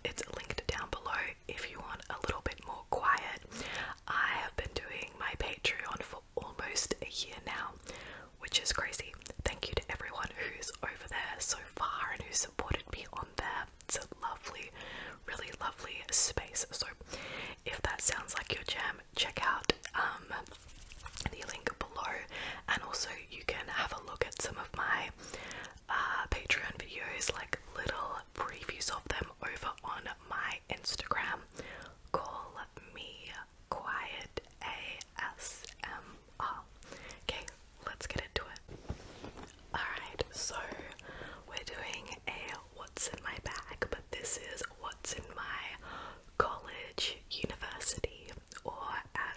it's linked down below if you want a little bit more quiet. I have been doing my Patreon for almost a year now, which is crazy. Thank you to everyone who's over there so far and who supported me on there. It's a lovely, really lovely space. So if that sounds like your jam, check out the link below, and also you can have a look at some of my Patreon videos, like little previews of them, over on my Instagram. Call me Quiet ASMR. Okay, let's get into it. Alright, so we're doing a what's in my bag, but this is what's in my college, university, or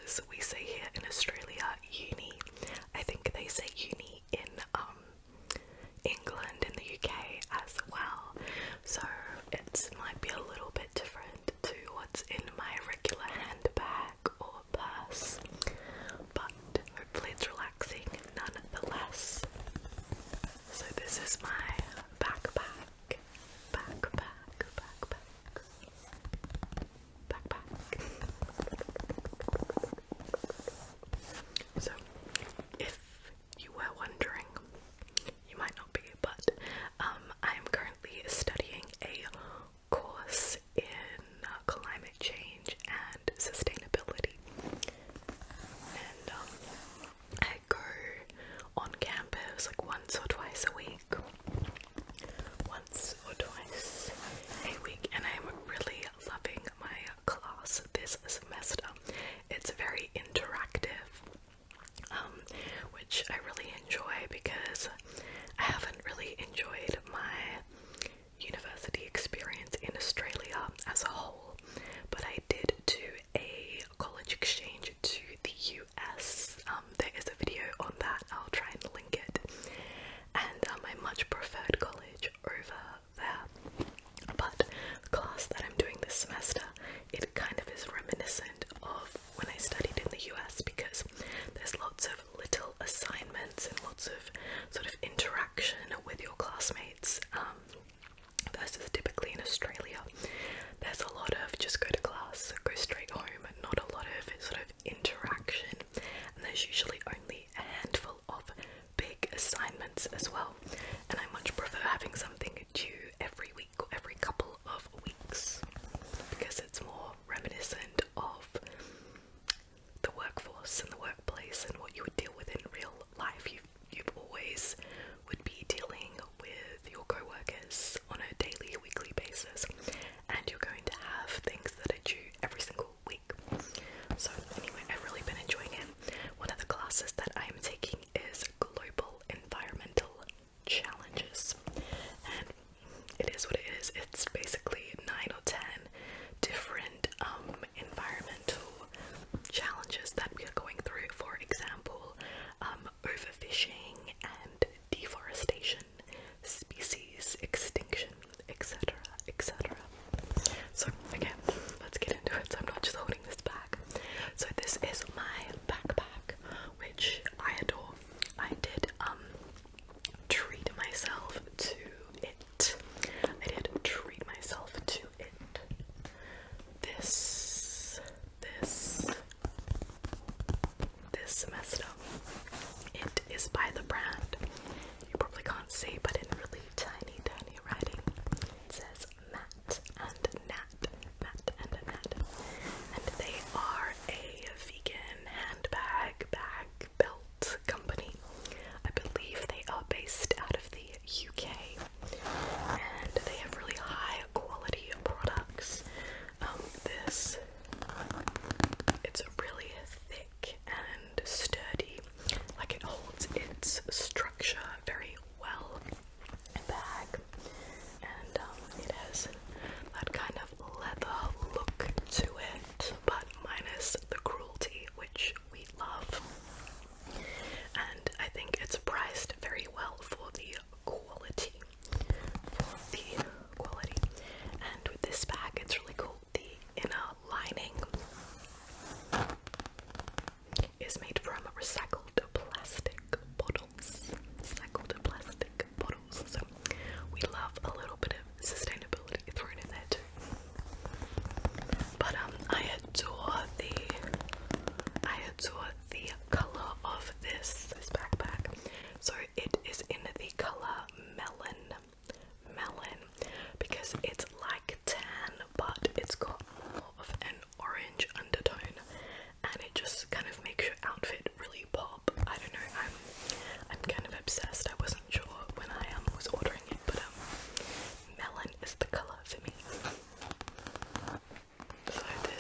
as we say here in Australia, uni. I think they say uni in England and the UK as well, so it might be a little bit different to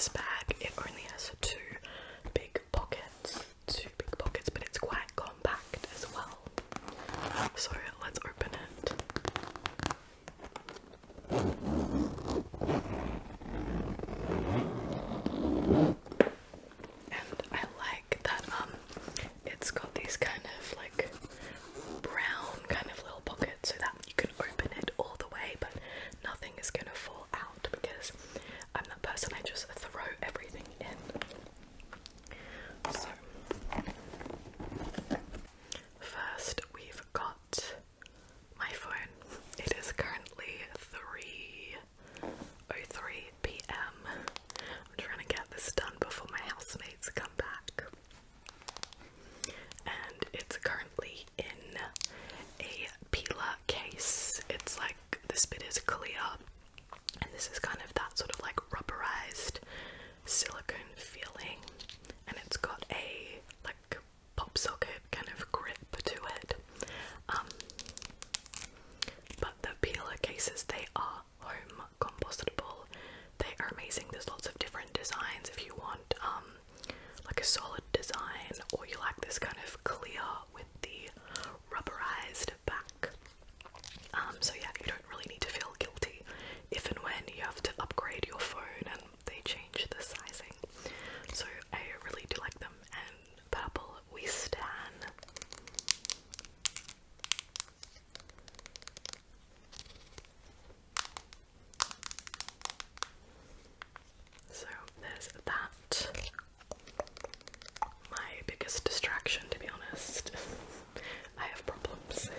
this bag, it only has two big pockets, but it's quite compact as well. So let's open it. And I like that it's got these kind of like brown kind of little pockets so that you can open it all the way, but nothing is gonna fall out because I'm that person, I just throw everything in. So first we've got my phone. It is currently 3:03 p.m. I'm trying to get this done before my housemates come back. And it's currently in a peeler case. It's like this bit is clear, and this is kind of that sort of like rubberized silicone feeling, and it's got a like pop socket kind of grip to it. But the peeler cases, they are home compostable. They are amazing. There's lots of different designs if you want like a solid design, or you like this kind of clear with the rubberized back. So yeah, you don't really need to feel guilty if and when you have to upgrade your phone and they change the sizing. So I really do like them, and purple we stan. So there's that. My biggest distraction, to be honest. I have problems.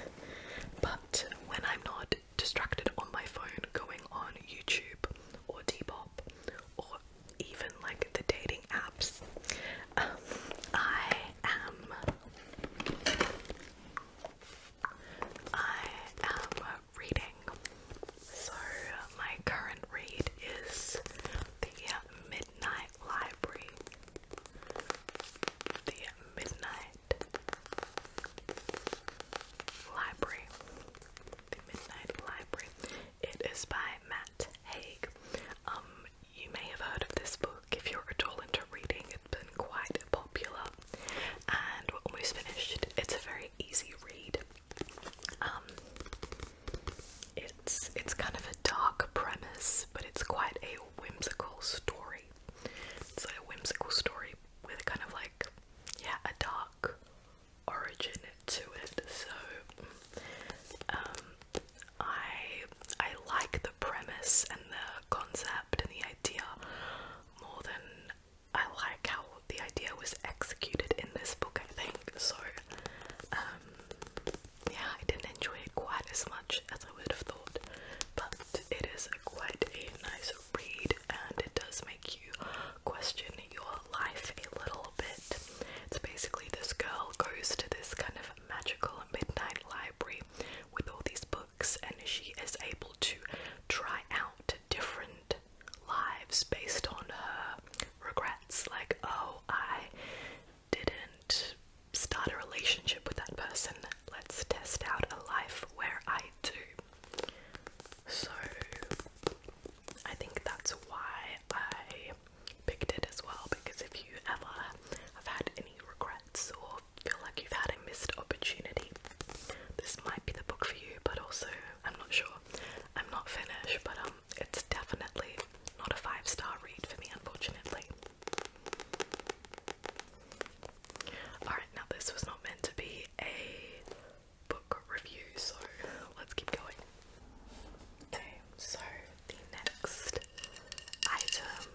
But when I'm not distracted on my phone going on YouTube or Depop or even like the dating apps, I am reading. So my current read is the Midnight Library. The Midnight Library. The Midnight Library. It is by Matt Haig. You may have heard of this book if you're at all into reading. It's been quite popular, and we're almost finished. It's a very easy read. It's kind of a dark premise, but it's quite a whimsical story. It's a whimsical story with kind of like, yeah, a dark origin to it. So I like the premise and the concept and the idea more than I like how the idea was executed in this book, I think. So yeah, I didn't enjoy it quite as much as I would have thought, but it is quite a nice read, and it does make you question your life a little bit. It's basically this girl goes to this kind of magical midnight library with all these books, and she is able to try out different lives based on her regrets. Like, oh, I didn't start a relationship with that person. Let's test out a life where I do. So I think that's why I picked it as well, because if you ever have had any regrets or feel like you've had a missed opportunity, this might be the book for you. But also, I'm not sure. I'm not finished, but it's definitely not a 5-star read for me, unfortunately. Alright, now this was not meant to be a book review, so let's keep going. Okay, so the next item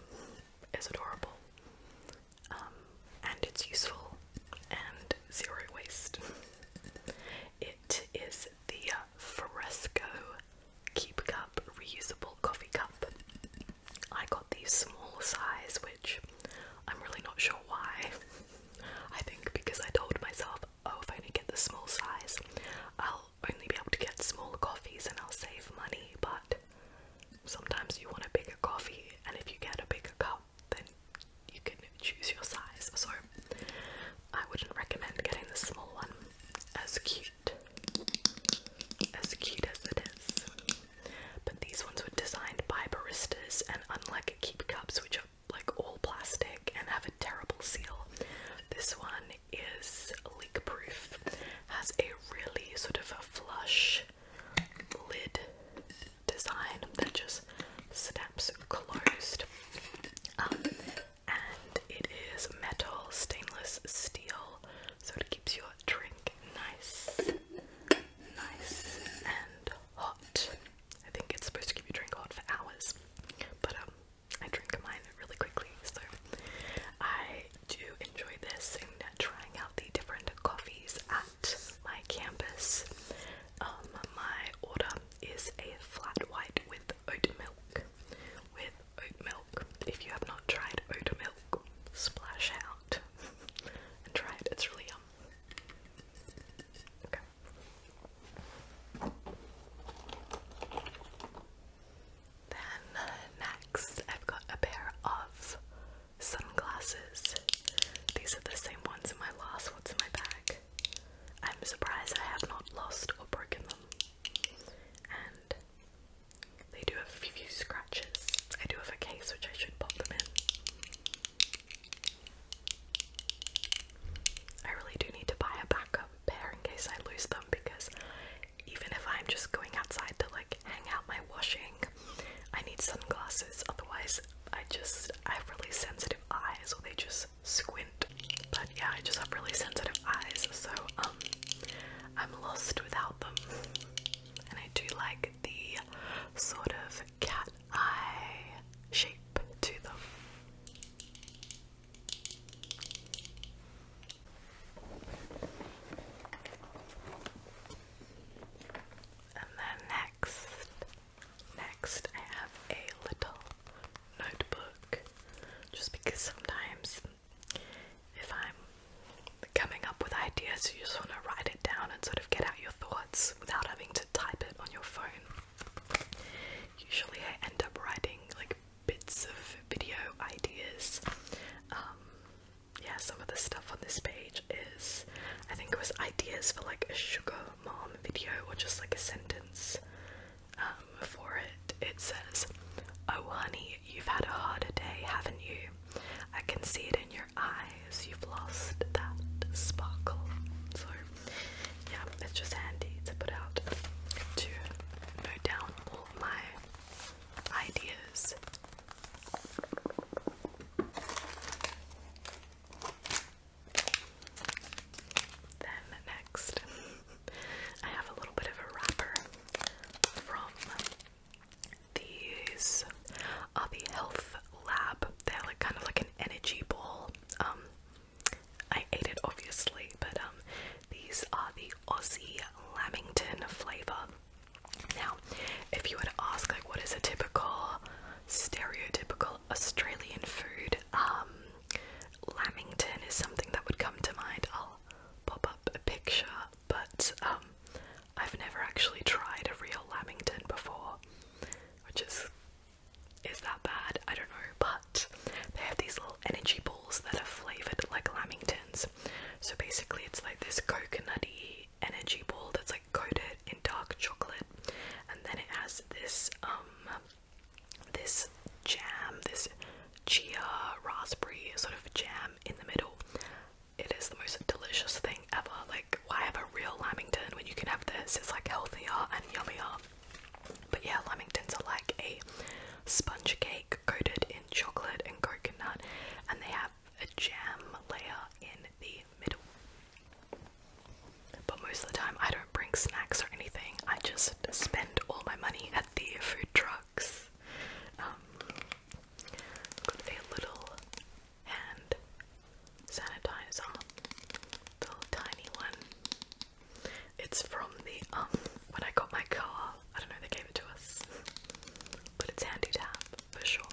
is adorable, and it's useful, and zero waste. It is the Fresco Keep Cup reusable coffee cup. I got the small size, which I'm really not sure why. I think because I told myself, oh, if I only get the small size, I'll only be able to get smaller coffees and I'll save money. But sometimes you want a bigger coffee, and if you get a bigger cup, then you can choose your size. So I wouldn't recommend getting the small one, as cute as it is. But these ones were designed by baristas, and unlike Keep Cups, just because sometimes if I'm coming up with ideas, you just want to write it down and sort of get out your thoughts without having to type it on your phone. Usually I end up writing like bits of video ideas. Yeah, some of the stuff on this page is, I think it was ideas for like a sugar mom video, or just like a sentence for it. It says, "Oh honey, you've had a harder day, haven't you? I can see it in your eyes, you've lost that sparkle." So yeah, it's just handy to put out, to note down all my ideas. Then next, I have a little bit of a wrapper from these are the Health Lab. They're like kind of like an energy ball. I ate it obviously, but these are the Aussie Lamington flavor. Now, if you were to ask like what is a typical, stereotypical Australian food, Lamington is something that would come to mind. I'll pop up a picture, but I've never actually tried a real Lamington before, which is that bad? I don't know, but they have these little energy balls that are flavored like Lamingtons. So basically it's like this coconutty energy ball that's like coated in dark chocolate, and then it has this this jam, this chia raspberry sort of jam in the middle. It is the most delicious thing ever. Like, why have a real Lamington when you can have this? It's like healthier and yummier. But yeah, Lamingtons are like a sponge cake coated in chocolate and coconut, and they have a jam layer in the middle. But most of the time I don't bring snacks or anything. I just spend all my money at the food trucks. Got a little hand sanitizer, the little tiny one. It's from the when I got my car. I don't know, they gave it to us, but it's handy to have for sure.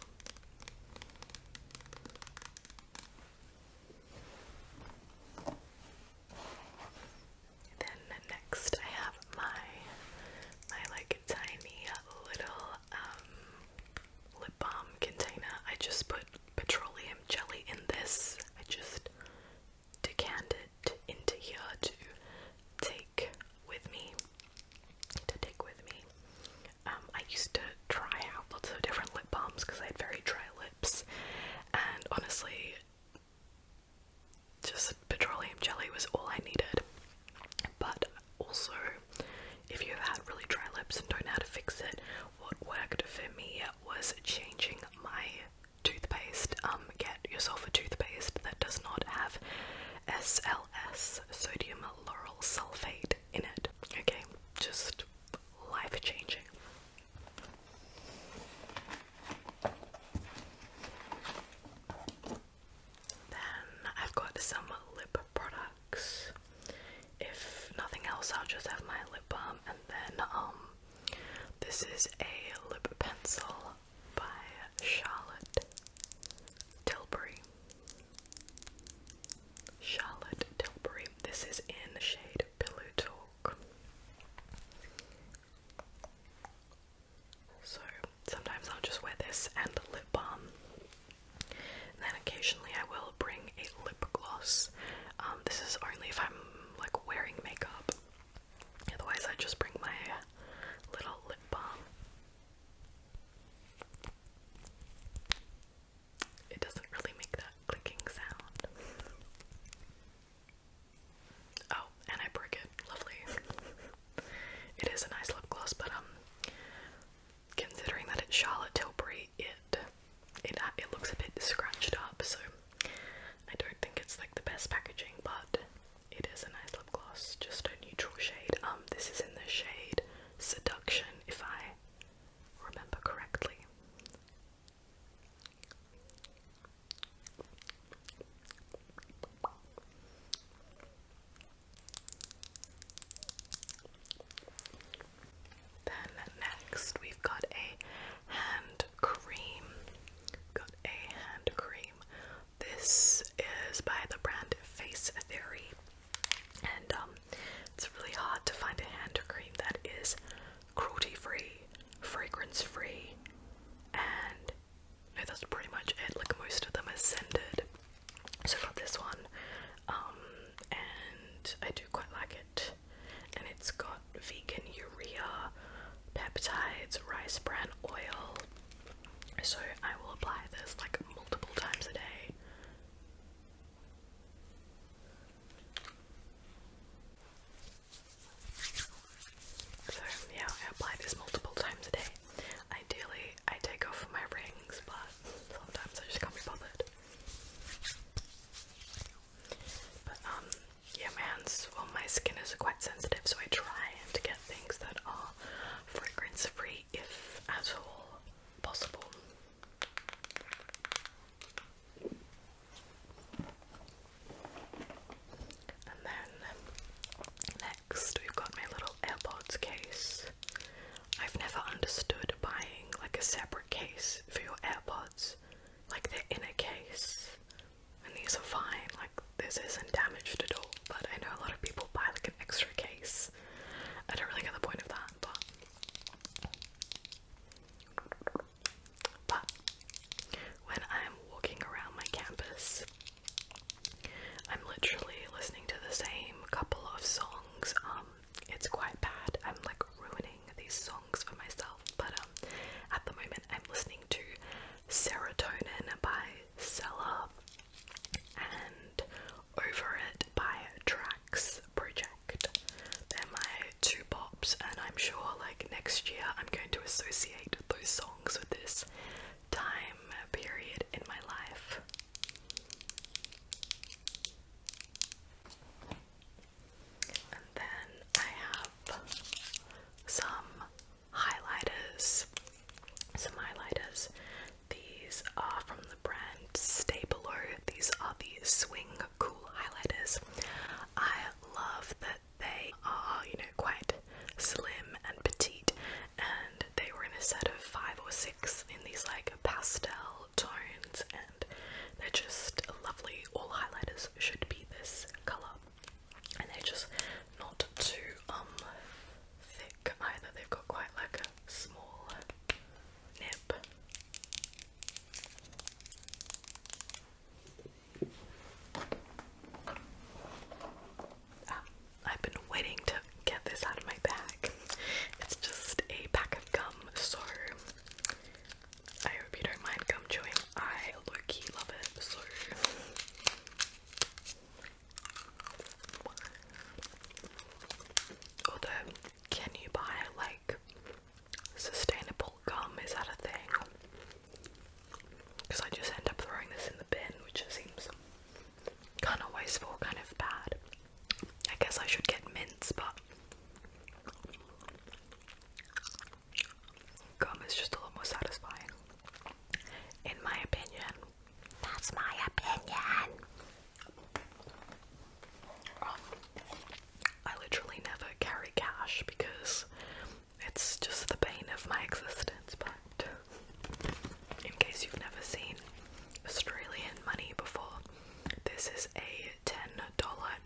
Then next I have my like tiny little lip balm container. I just put petroleum jelly in this. I just decant it into here to take with me. I used to try out lots of different lip balms because I had very dry lips, and honestly, just petroleum jelly was all I needed. But also, if you've had really dry lips and don't know how to fix it, what worked for me was changing my toothpaste. Get yourself a toothpaste that does not have SLS, sodium lauryl sulfate, in it. Okay, just life changing. Then I've got some lip products. If nothing else, I'll just have my lip balm, and then this is a lip pencil by Charlotte Tilbury. This is in just lovely. All highlighters should be this colour, and they're just not too thick either. They've got quite like a small nib. I've been waiting to get this out of my bag. It's just a pack of gum, so I hope you don't mind gum chewing. I low-key love it, so although, can you buy like sustainable gum? Is that a thing? Because I just end up throwing this in the bin, which seems kind of wasteful, kind of bad. I guess I should get mints, but gum is just a lot more satisfying, in my opinion. That's my opinion. I literally never carry cash because it's just the bane of my existence, but in case you've never seen Australian money before, this is a $10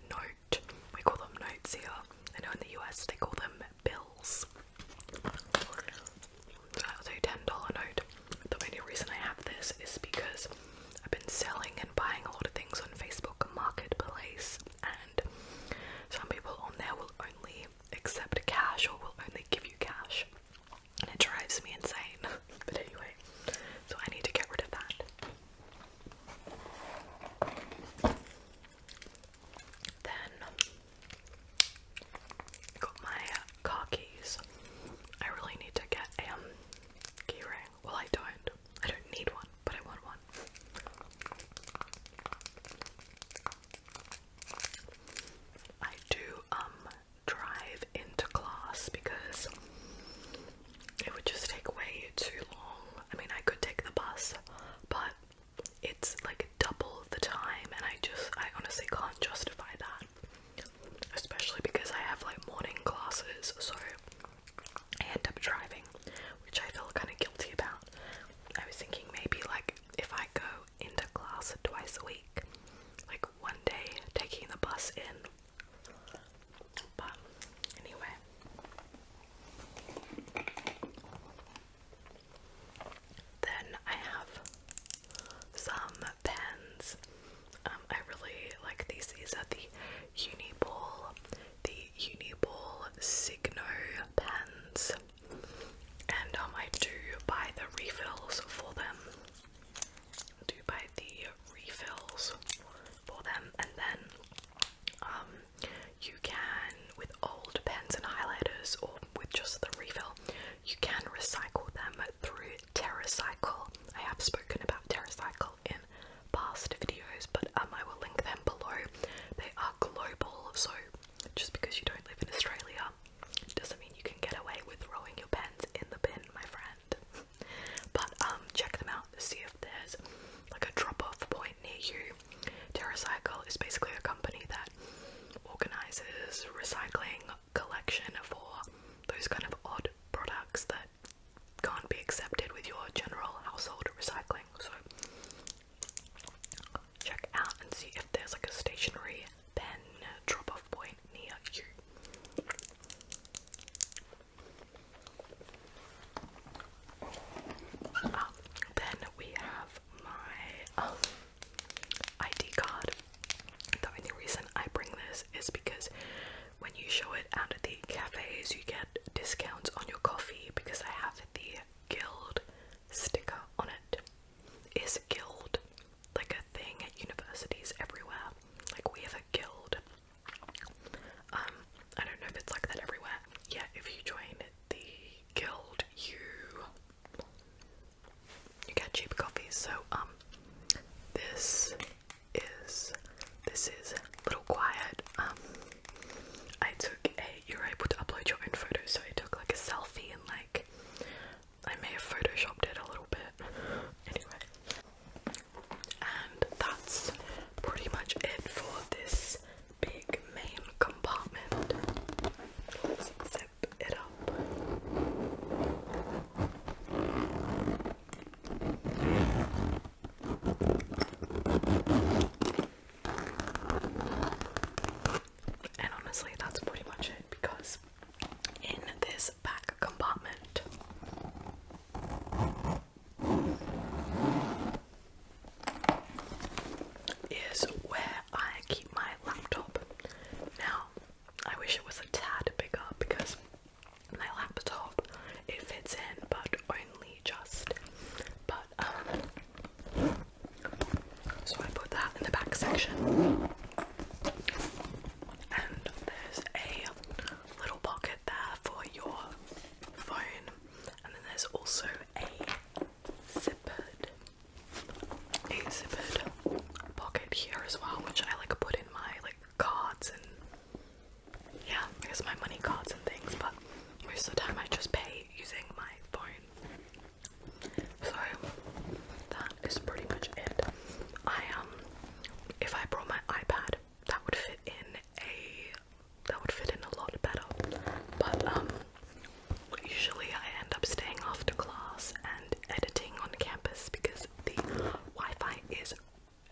note. We call them notes here. I know in the US they call them bills. So that was a $10 note. The only reason I have this is because I've been selling and buying a lot of things on Facebook Marketplace, and some people on there will only accept cash or will only give you cash, and it drives me insane. But anyway, so I need to get rid of that. Then got my car keys. I really need to get a key ring. Well, I don't need one, but I want one. I do drive into class because it would just take way too long. I mean, I could take the bus, but it's like double the time, and I honestly can't justify that. Especially because I have like morning classes, so I end up driving, which I feel kind of guilty about. I was thinking maybe like if I go into class twice a week, like one day taking the bus in. But anyway. Then I have some pens. I really like these. These are the Uniball Signo pens, and I do buy the refills for them. And then you can, with old pens and highlighters, or with just the refill, you can recycle them through TerraCycle. I have spoken about TerraCycle in past videos, but I will link them below. They are global, so just because you don't live in Australia doesn't mean you can get away with throwing your pens in the bin, my friend. But check them out to see if there's like a drop-off point near you. TerraCycle is basically a company that organizes recycling collection for those kind of odd products that can't be accepted with your general household recycling. So check out and see if there's like a stationary pen drop-off point near you. Then we have my ID card. The only reason I bring this is because when you show it out at the cafes, you get discounts on your coffee, because I have the Guild sticker on it. Is Guild like a thing at universities everywhere? Like, we have a guild. I don't know if it's like that everywhere. Yeah, if you join the guild, you get cheap coffees. So this is a little quiet. You're able to upload your own photos, so I took like a selfie, and like I may have photoshopped it a little bit. Anyway, and that's pretty much it for this big main compartment. Let's zip it up. section, and there's a little pocket there for your phone, and then there's also a zippered pocket here as well, which I like put in my like cards and yeah, I guess my money cards and things, but most of the time I just pay using my phone. So that is pretty much it. If I brought my iPad, that would fit in a lot better. But usually I end up staying after class and editing on campus because the Wi-Fi is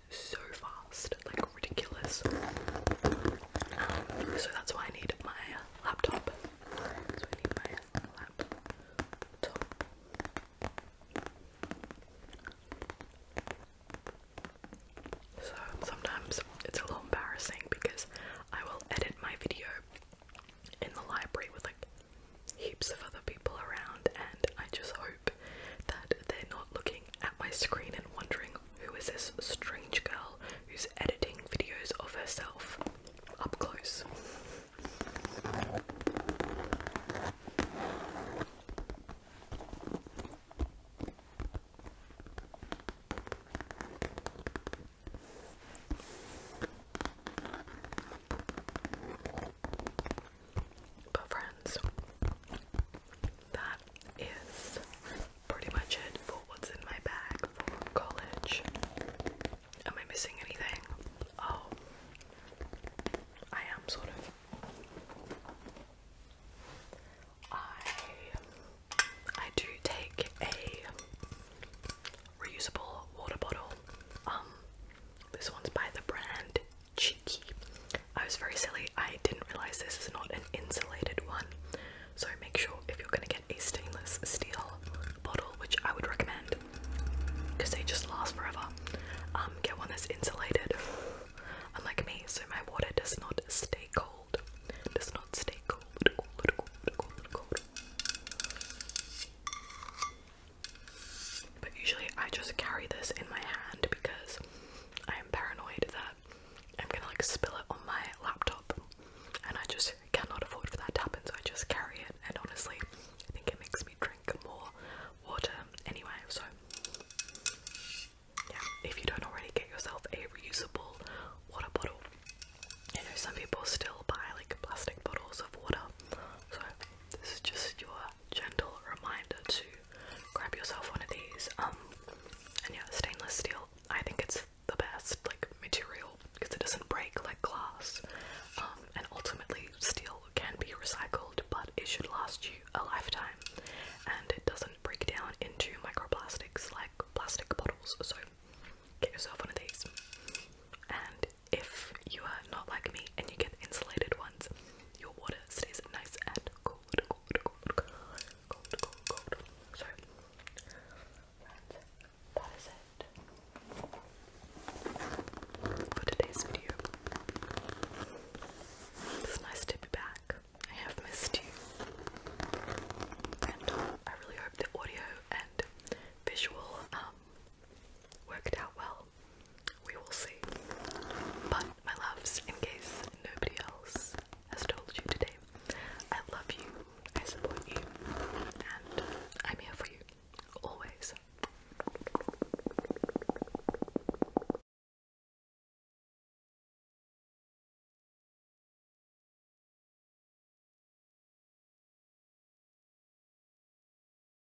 so fast, like ridiculous. So that's why I need my laptop. So sometimes it's a little embarrassing because I will edit my video in the library with like heaps of other people around, and I just hope that they're not looking at my screen and wondering who is this strange girl who's editing videos of herself up close. But friends, that is pretty much it for what's in my bag for college. Am I missing anything? Oh, I am sort of. I do take a reusable water bottle. This one's